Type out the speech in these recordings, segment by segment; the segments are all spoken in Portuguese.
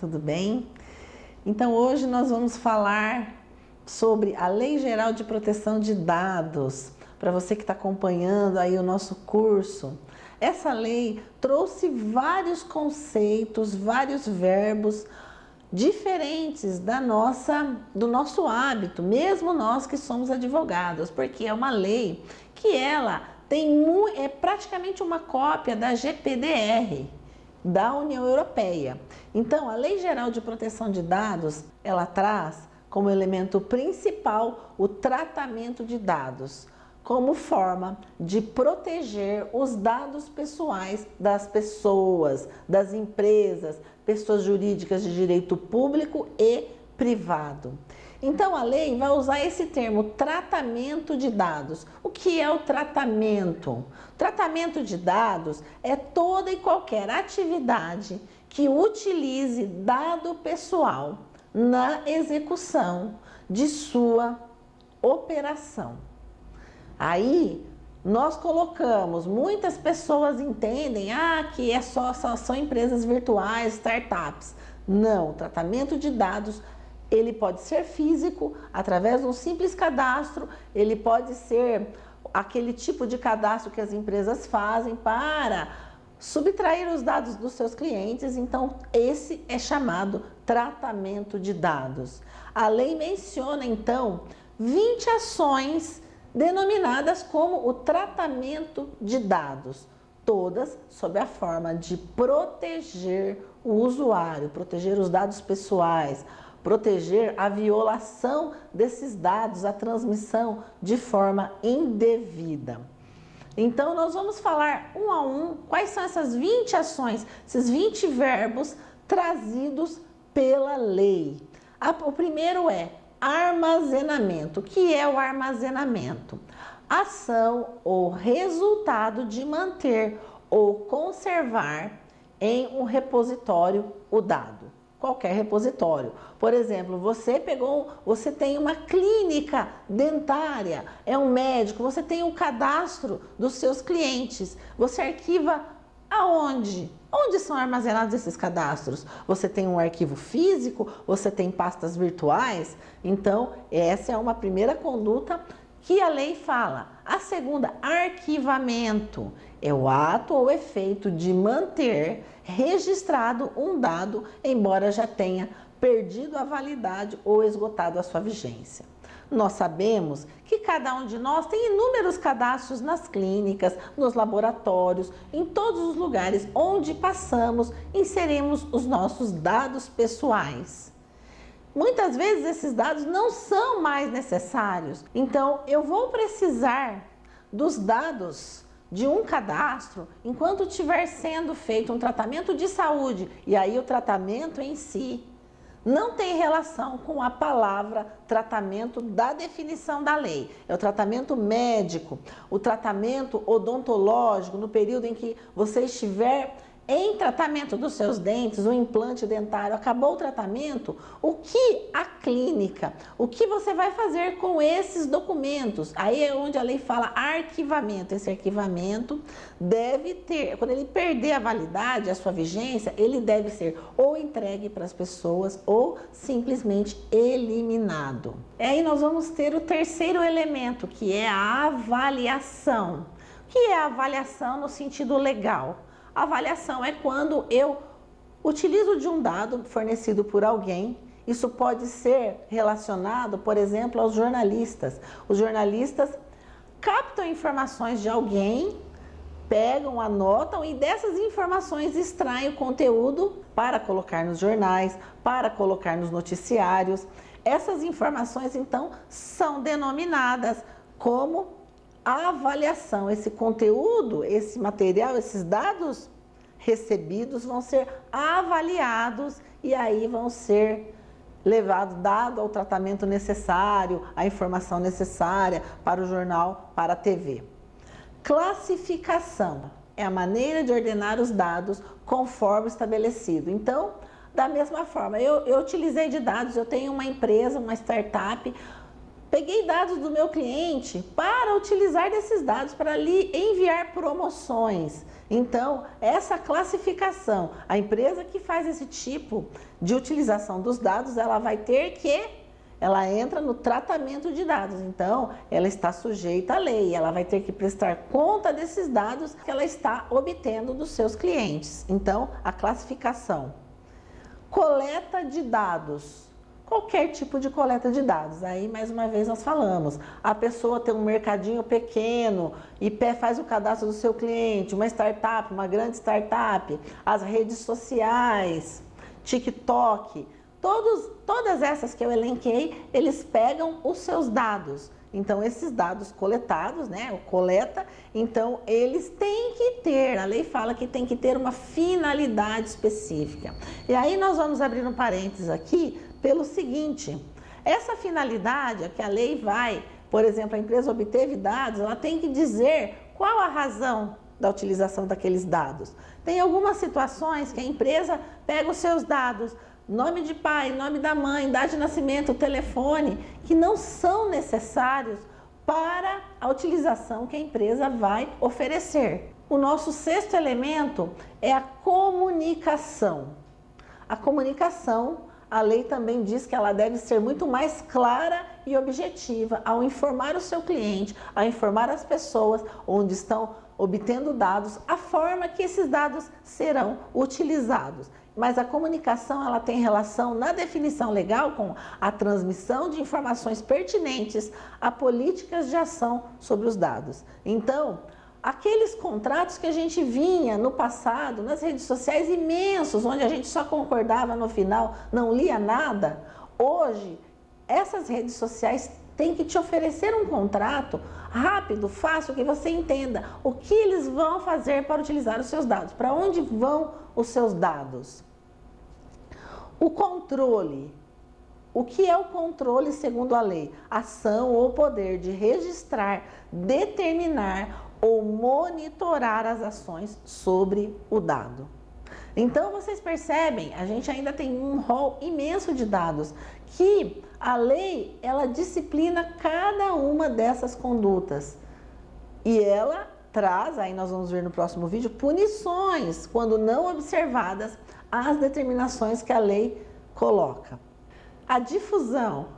tudo bem? Então hoje nós vamos falar sobre a Lei Geral de Proteção de Dados. Para você que está acompanhando aí o nosso curso, essa lei trouxe vários conceitos, vários verbos diferentes do nosso hábito, mesmo nós que somos advogados, porque é uma lei que ela é praticamente uma cópia da GPDR, da União Europeia. Então, a Lei Geral de Proteção de Dados, ela traz como elemento principal o tratamento de dados, como forma de proteger os dados pessoais das pessoas, das empresas, pessoas jurídicas de direito público e privado. Então, a lei vai usar esse termo, tratamento de dados. O que é o tratamento? Tratamento de dados é toda e qualquer atividade que utilize dado pessoal na execução de sua operação. Aí, nós colocamos, muitas pessoas entendem que são empresas virtuais, startups. Não, o tratamento de dados ele pode ser físico, através de um simples cadastro, ele pode ser aquele tipo de cadastro que as empresas fazem para subtrair os dados dos seus clientes. Então, esse é chamado tratamento de dados. A lei menciona, então, 20 ações denominadas como o tratamento de dados, todas sob a forma de proteger o usuário, proteger os dados pessoais, proteger a violação desses dados, a transmissão de forma indevida. Então, nós vamos falar um a um quais são essas 20 ações, esses 20 verbos trazidos pela lei. O primeiro é armazenamento. O que é o armazenamento? Ação ou resultado de manter ou conservar em um repositório o dado. Qualquer repositório. Por exemplo, você tem uma clínica dentária, é um médico, você tem um cadastro dos seus clientes. Você arquiva aonde? Onde são armazenados esses cadastros? Você tem um arquivo físico? Você tem pastas virtuais? Então, essa é uma primeira conduta que a lei fala. A segunda, arquivamento, é o ato ou efeito de manter registrado um dado, embora já tenha perdido a validade ou esgotado a sua vigência. Nós sabemos que cada um de nós tem inúmeros cadastros nas clínicas, nos laboratórios, em todos os lugares onde passamos, inserimos os nossos dados pessoais. Muitas vezes esses dados não são mais necessários, então eu vou precisar dos dados de um cadastro enquanto estiver sendo feito um tratamento de saúde, e aí o tratamento em si não tem relação com a palavra tratamento da definição da lei. É o tratamento médico, o tratamento odontológico, no período em que você estiver em tratamento dos seus dentes, o implante dentário, acabou o tratamento, o que a clínica, o que você vai fazer com esses documentos? Aí é onde a lei fala arquivamento. Esse arquivamento deve ter, quando ele perder a validade, a sua vigência, ele deve ser ou entregue para as pessoas ou simplesmente eliminado. E aí nós vamos ter o terceiro elemento, que é a avaliação. O que é a avaliação no sentido legal? A avaliação é quando eu utilizo de um dado fornecido por alguém. Isso pode ser relacionado, por exemplo, aos jornalistas. Os jornalistas captam informações de alguém, pegam, anotam e dessas informações extraem o conteúdo para colocar nos jornais, para colocar nos noticiários. Essas informações, então, são denominadas como a avaliação. Esse conteúdo, esse material, esses dados recebidos vão ser avaliados e aí vão ser levados, dado ao tratamento necessário, a informação necessária para o jornal, para a TV. Classificação é a maneira de ordenar os dados conforme estabelecido. Então, da mesma forma, eu utilizei de dados, eu tenho uma empresa, uma startup, Peguei dados do meu cliente para utilizar desses dados para lhe enviar promoções. Então, essa classificação, a empresa que faz esse tipo de utilização dos dados, ela entra no tratamento de dados. Então, ela está sujeita à lei, ela vai ter que prestar conta desses dados que ela está obtendo dos seus clientes. Então, a classificação. Coleta de dados. Qualquer tipo de coleta de dados. Aí, mais uma vez, nós falamos. A pessoa tem um mercadinho pequeno e faz o cadastro do seu cliente, uma startup, uma grande startup, as redes sociais, TikTok, todas essas que eu elenquei, eles pegam os seus dados. Então, esses dados coletados, né, coleta, então eles têm que ter, a lei fala que tem que ter uma finalidade específica. E aí nós vamos abrir um parênteses aqui pelo seguinte, essa finalidade, que a lei vai, por exemplo, a empresa obteve dados, ela tem que dizer qual a razão da utilização daqueles dados. Tem algumas situações que a empresa pega os seus dados, nome de pai, nome da mãe, data de nascimento, telefone, que não são necessários para a utilização que a empresa vai oferecer. O nosso sexto elemento é a comunicação. A comunicação, a lei também diz que ela deve ser muito mais clara e objetiva ao informar o seu cliente, ao informar as pessoas onde estão obtendo dados, a forma que esses dados serão utilizados. Mas a comunicação, ela tem relação na definição legal com a transmissão de informações pertinentes a políticas de ação sobre os dados. Então, aqueles contratos que a gente vinha no passado, nas redes sociais imensos, onde a gente só concordava no final, não lia nada, hoje essas redes sociais têm que te oferecer um contrato rápido, fácil, que você entenda o que eles vão fazer para utilizar os seus dados, para onde vão os seus dados. O controle. O que é o controle segundo a lei? Ação ou poder de registrar, determinar ou monitorar as ações sobre o dado. Então, vocês percebem, a gente ainda tem um rol imenso de dados que a lei, ela disciplina cada uma dessas condutas. E ela traz, aí nós vamos ver no próximo vídeo, punições quando não observadas as determinações que a lei coloca. A difusão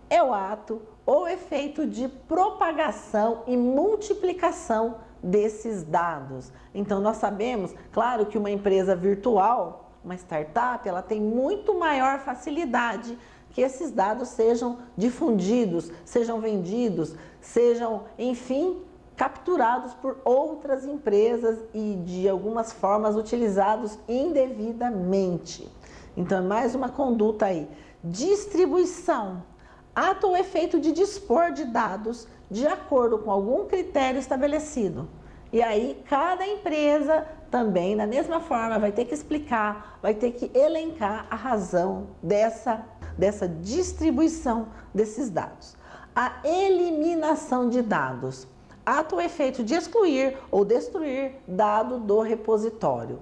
é o ato ou efeito de propagação e multiplicação desses dados. Então, nós sabemos, claro, que uma empresa virtual, uma startup, ela tem muito maior facilidade que esses dados sejam difundidos, sejam vendidos, sejam, enfim, capturados por outras empresas e de algumas formas utilizados indevidamente. Então, é mais uma conduta aí. Distribuição. Ato ou efeito de dispor de dados de acordo com algum critério estabelecido. E aí, cada empresa também, da mesma forma, vai ter que explicar, vai ter que elencar a razão dessa distribuição desses dados. A eliminação de dados. Ato ou efeito de excluir ou destruir dado do repositório.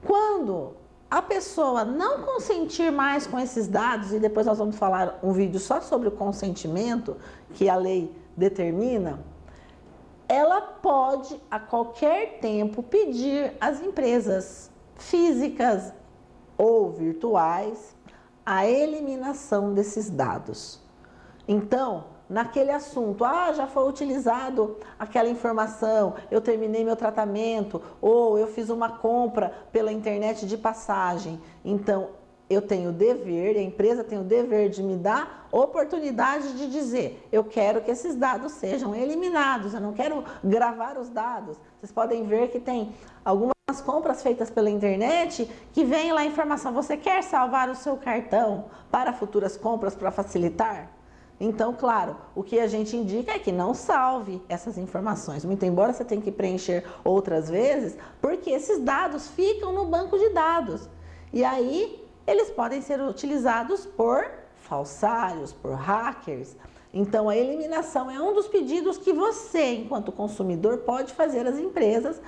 Quando a pessoa não consentir mais com esses dados, e depois nós vamos falar um vídeo só sobre o consentimento, que a lei determina, ela pode a qualquer tempo pedir às empresas físicas ou virtuais a eliminação desses dados. Então, naquele assunto, já foi utilizado aquela informação, eu terminei meu tratamento, ou eu fiz uma compra pela internet de passagem. Então, eu tenho o dever, a empresa tem o dever de me dar oportunidade de dizer, eu quero que esses dados sejam eliminados, eu não quero gravar os dados. Vocês podem ver que tem algumas compras feitas pela internet que vem lá a informação, você quer salvar o seu cartão para futuras compras para facilitar? Então, claro, o que a gente indica é que não salve essas informações, muito embora você tenha que preencher outras vezes, porque esses dados ficam no banco de dados. E aí, eles podem ser utilizados por falsários, por hackers. Então, a eliminação é um dos pedidos que você, enquanto consumidor, pode fazer às empresas.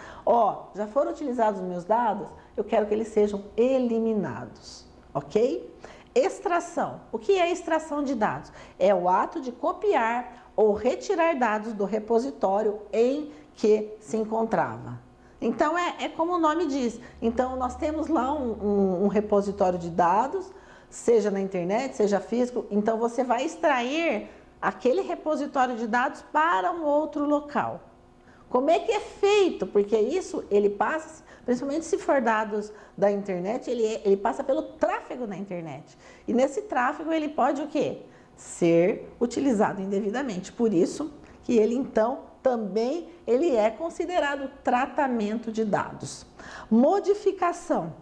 Já foram utilizados os meus dados? Eu quero que eles sejam eliminados, ok? Extração. O que é extração de dados? É o ato de copiar ou retirar dados do repositório em que se encontrava. Então, é como o nome diz. Então, nós temos lá um repositório de dados, seja na internet, seja físico. Então, você vai extrair aquele repositório de dados para um outro local. Como é que é feito? Porque isso, ele passa, principalmente se for dados da internet, ele passa pelo tráfego na internet. E nesse tráfego, ele pode o quê? Ser utilizado indevidamente. Por isso que ele, então, também ele é considerado tratamento de dados. Modificação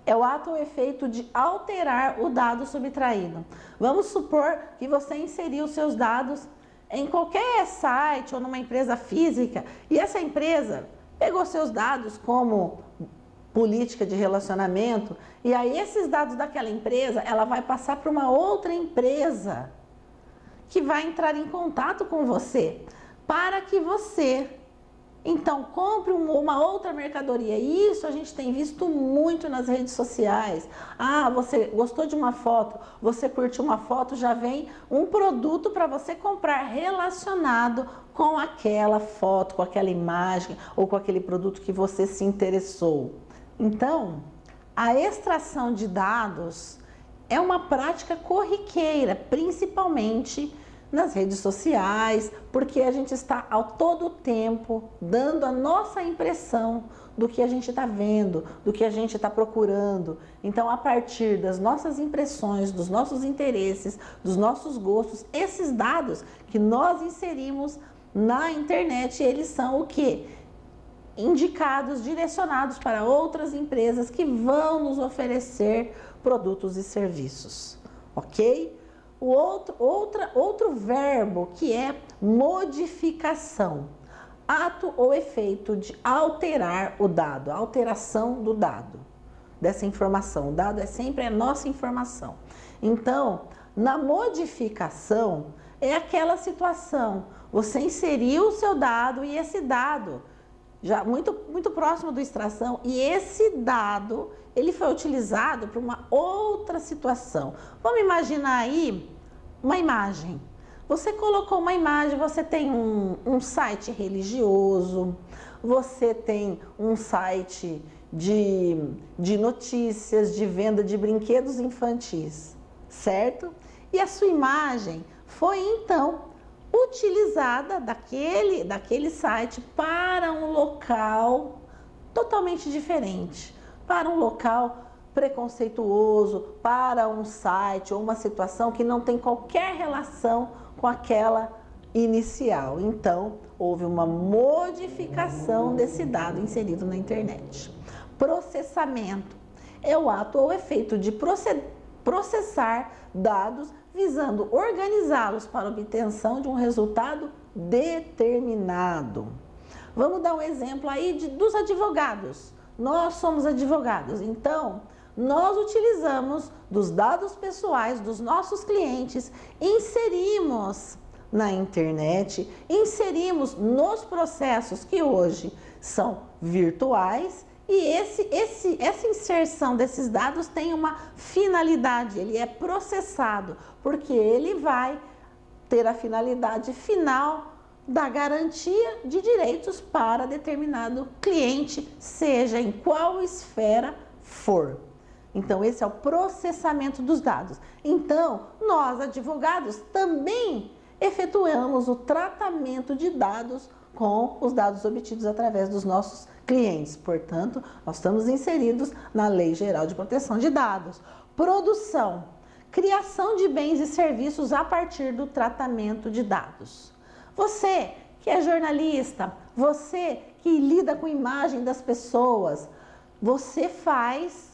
é o ato ou efeito de alterar o dado subtraído. Vamos supor que você inseriu seus dados em qualquer site ou numa empresa física e essa empresa pegou seus dados como política de relacionamento e aí esses dados daquela empresa, ela vai passar para uma outra empresa que vai entrar em contato com você para que você, então, compre uma outra mercadoria. E isso a gente tem visto muito nas redes sociais. Ah, você gostou de uma foto, você curtiu uma foto, já vem um produto para você comprar relacionado com aquela foto, com aquela imagem ou com aquele produto que você se interessou. Então, a extração de dados é uma prática corriqueira, principalmente nas redes sociais, porque a gente está ao todo tempo dando a nossa impressão do que a gente está vendo, do que a gente está procurando. Então, a partir das nossas impressões, dos nossos interesses, dos nossos gostos, esses dados que nós inserimos na internet, eles são o quê? Indicados, direcionados para outras empresas que vão nos oferecer produtos e serviços, ok? Outro verbo que é modificação, ato ou efeito de alterar o dado, alteração do dado, dessa informação. O dado é sempre a nossa informação. Então, na modificação é aquela situação, você inseriu o seu dado e esse dado, já muito próximo da extração, e esse dado, ele foi utilizado para uma outra situação. Vamos imaginar aí uma imagem. Você colocou uma imagem, você tem um site religioso, você tem um site de notícias, de venda de brinquedos infantis, certo? E a sua imagem foi então utilizada daquele site para um local totalmente diferente, para um local preconceituoso, para um site ou uma situação que não tem qualquer relação com aquela inicial. Então, houve uma modificação desse dado inserido na internet. Processamento é o ato ou efeito de processar dados visando organizá-los para obtenção de um resultado determinado. Vamos dar um exemplo aí dos advogados. Nós somos advogados, então nós utilizamos dos dados pessoais dos nossos clientes, inserimos na internet, inserimos nos processos que hoje são virtuais e essa inserção desses dados tem uma finalidade, ele é processado, porque ele vai ter a finalidade final da garantia de direitos para determinado cliente, seja em qual esfera for. Então, esse é o processamento dos dados. Então, nós, advogados, também efetuamos o tratamento de dados com os dados obtidos através dos nossos clientes. Portanto, nós estamos inseridos na Lei Geral de Proteção de Dados. Produção, criação de bens e serviços a partir do tratamento de dados. Você que é jornalista, você que lida com a imagem das pessoas, você faz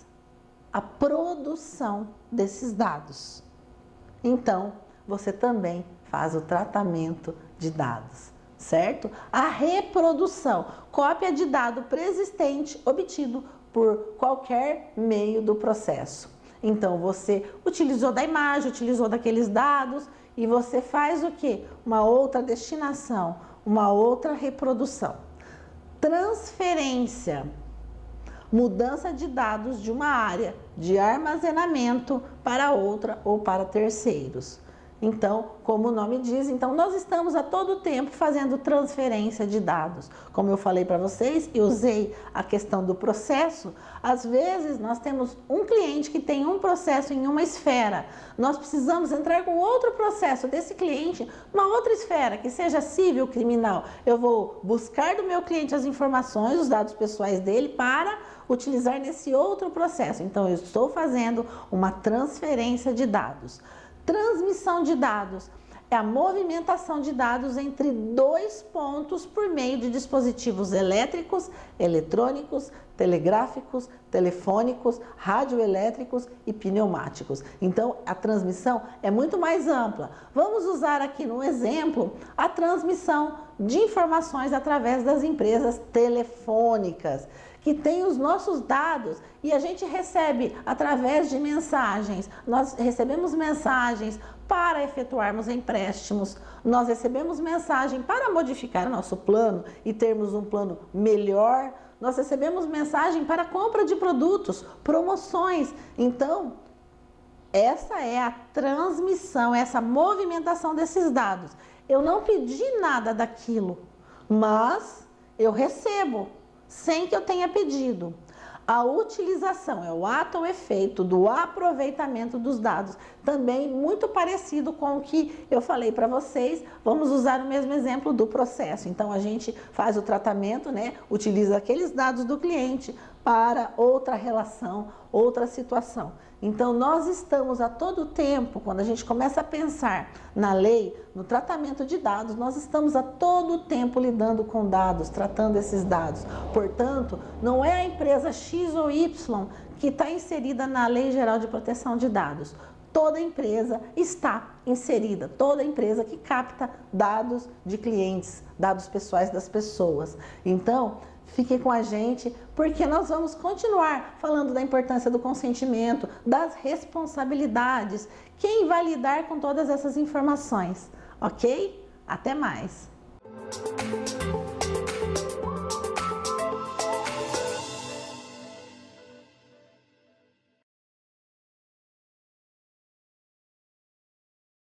a produção desses dados. Então, você também faz o tratamento de dados, certo? A reprodução, cópia de dado preexistente obtido por qualquer meio do processo. Então, você utilizou da imagem, utilizou daqueles dados e você faz o quê? Uma outra destinação, uma outra reprodução. Transferência. mudança de dados de uma área de armazenamento para outra ou para terceiros. Então, como o nome diz, então nós estamos a todo tempo fazendo transferência de dados. Como eu falei para vocês e usei a questão do processo, às vezes nós temos um cliente que tem um processo em uma esfera. Nós precisamos entrar com outro processo desse cliente numa outra esfera, que seja civil, criminal. Eu vou buscar do meu cliente as informações, os dados pessoais dele para utilizar nesse outro processo. Então, eu estou fazendo uma transferência de dados. Transmissão de dados é a movimentação de dados entre dois pontos por meio de dispositivos elétricos, eletrônicos, telegráficos, telefônicos, radioelétricos e pneumáticos. Então, a transmissão é muito mais ampla. Vamos usar aqui no exemplo a transmissão de informações através das empresas telefônicas, que tem os nossos dados e a gente recebe através de mensagens. Nós recebemos mensagens para efetuarmos empréstimos, nós recebemos mensagem para modificar o nosso plano e termos um plano melhor, nós recebemos mensagem para compra de produtos, promoções. Então, essa é a transmissão, essa movimentação desses dados. Eu não pedi nada daquilo, mas eu recebo sem que eu tenha pedido. A utilização é o ato ou efeito do aproveitamento dos dados, também muito parecido com o que eu falei para vocês. Vamos usar o mesmo exemplo do processo. Então, a gente faz o tratamento, né? Utiliza aqueles dados do cliente para outra relação, outra situação. Então, nós estamos a todo tempo, quando a gente começa a pensar na lei, no tratamento de dados, nós estamos a todo tempo lidando com dados, tratando esses dados. Portanto, não é a empresa X ou Y que está inserida na Lei Geral de Proteção de Dados. Toda empresa está inserida, toda empresa que capta dados de clientes, dados pessoais das pessoas. Então, fique com a gente, porque nós vamos continuar falando da importância do consentimento, das responsabilidades, quem vai lidar com todas essas informações, ok? Até mais!